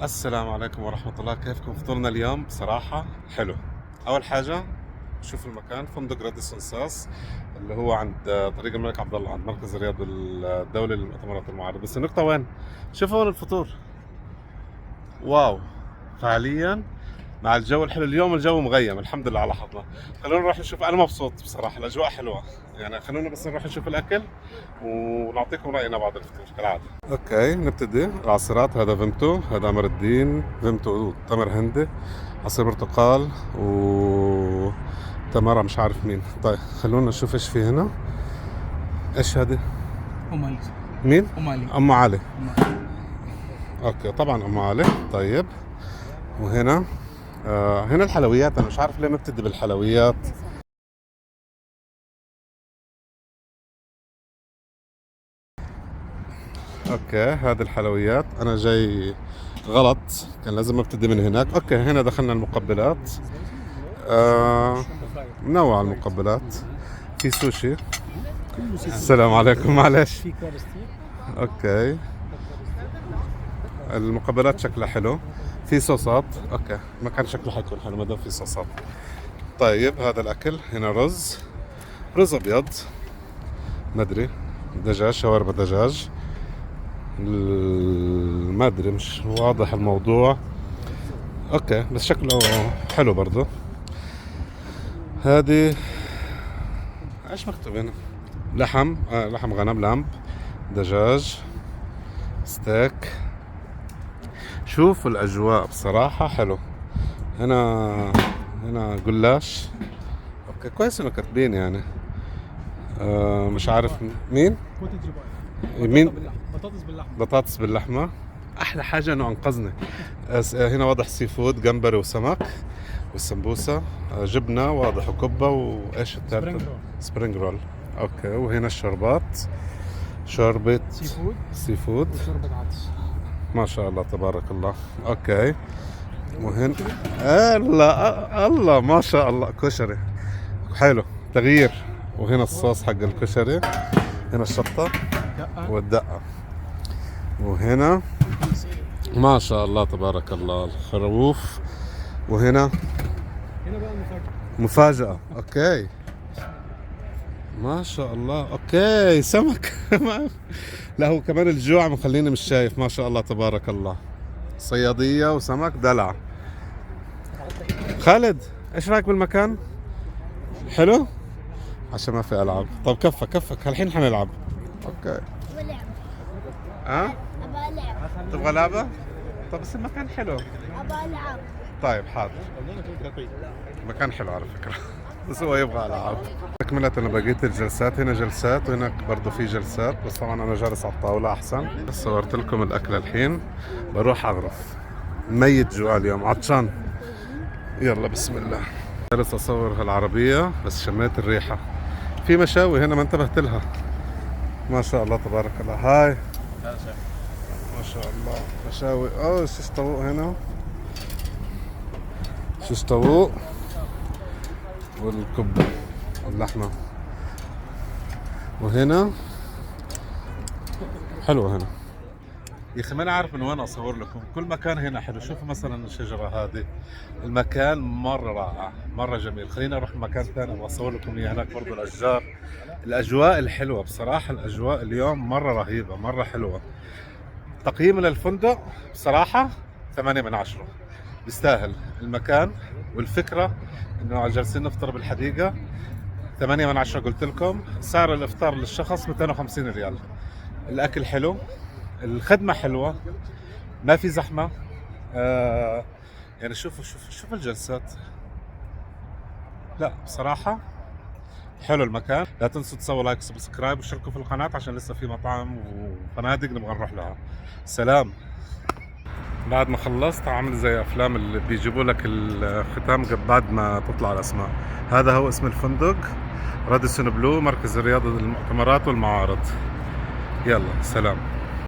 السلام عليكم ورحمة الله. كيفكم؟ فطورنا اليوم بصراحة حلو. أول حاجة شوف المكان، فندق راديسون ساس اللي هو عند طريق الملك عبد الله، عند مركز الرياض الدولي للمؤتمرات والمعارض. بس النقطة وين؟ شوفوا هون الفطور، واو فعليا مع الجو الحلو. اليوم الجو مغيم الحمد لله على حظنا. خلونا نروح نشوف، أنا مبسوط بصراحة، الأجواء حلوة يعني. خلونا بس نروح نشوف الأكل ونعطيكم رأينا بعد الفطور كالعادة. اوكي نبتدي. العصيرات، هذا فيمتو، هذا امر الدين، فيمتو تمر هندي، عصير برتقال تمرة مش عارف مين. طيب خلونا نشوف ايش في هنا. ايش هذه؟ أم علي. مين؟ أم علي. ام علي. أم علي. اوكي طبعا ام علي. طيب وهنا هنا الحلويات. انا مش عارف ليه نبتدي بالحلويات. اوكي هذه الحلويات. انا جاي غلط، كان لازم ابتدي من هناك. اوكي هنا دخلنا المقبلات. منوع المقبلات. في سوشي. السلام عليكم، معلش. اوكي المقبلات شكلها حلو. في صوصات. اوكي المكان شكله حيكون حلو ما دام في صوصات. طيب هذا الاكل. هنا رز ابيض، ما ادري، دجاج، شاورما دجاج، ما ادري مش واضح الموضوع. اوكي بس شكله حلو برضو. هذه ايش مكتوب هنا؟ لحم، لحم غنم، لامب، دجاج، ستيك. شوف الاجواء بصراحة حلو. هنا قلاش. اوكي كويس انه كاتبين يعني. مش عارف مين. مين؟ بطاطس باللحمة. احلى حاجة انه انقذني. هنا واضح سي فود، جمبري وسمك والسمبوسة، جبنة واضح، وكبة، وايش الثالثة؟ سبرينج رول. اوكي وهنا الشربات، شوربة سي فود ما شاء الله تبارك الله. اوكي وهنا الله ما شاء الله كشري حلو تغيير. وهنا الصوص حق الكشري، هنا الشطة والدقة، وهنا ما شاء الله تبارك الله الخروف، وهنا مفاجأة. اوكي ما شاء الله. اوكي سمك لا هو كمان الجوع مخليني مش شايف. ما شاء الله تبارك الله. صيادية وسمك دلع. خالد ايش رايك بالمكان؟ حلو عشان ما في العاب. طب كفك الحين حنلعب. اوكي ها أبى ألعب. تبغى لعبة؟ طب بس المكان حلو. أبى ألعب. طيب حاضر. المكان حلو على فكرة بس هو يبغى ألعاب. تكملة أنا بقيت الجلسات. هنا جلسات وهناك برضو في جلسات، بس طبعا أنا جالس على الطاولة أحسن. بس صورت لكم الأكل الحين، بروح أغرف. ميت جوع اليوم، عطشان. يلا بسم الله. جالس أصور هالعربية بس شميت الريحة. في مشاوي هنا ما انتبهت لها. ما شاء الله تبارك الله. هاي ما شاء الله مشاوي. شيش طاووق هنا، شيش طاووق والكبة واللحمة. وهنا حلوة هنا. يا اخي ماني عارف من وين اصور لكم. كل مكان هنا حلو. شوفوا مثلا الشجرة هذه، المكان مرة رائع، مرة جميل. خلينا نروح مكان ثاني واصور لكم اياه. هناك برضو الاشجار، الاجواء الحلوة بصراحة. الاجواء اليوم مرة رهيبة، مرة حلوة. تقييم للفندق بصراحة 8 من 10. بيستاهل المكان والفكرة انه جالسين نفطر بالحديقة. 8 من 10 قلت لكم. سعر الافطار للشخص 250 ريال. الاكل حلو، الخدمة حلوة، ما في زحمة. يعني شوف الجلسات. لا بصراحة حلو المكان. لا تنسوا تسووا لايك وسبسكرايب واشتركوا في القناة عشان لسه في مطاعم وفنادق نبغى نروح لها. سلام. بعد ما خلصت عامل زي افلام اللي بيجيبوا لك الختام بعد ما تطلع الاسماء. هذا هو اسم الفندق، راديسون بلو، مركز الرياض للمؤتمرات والمعارض. يلا سلام.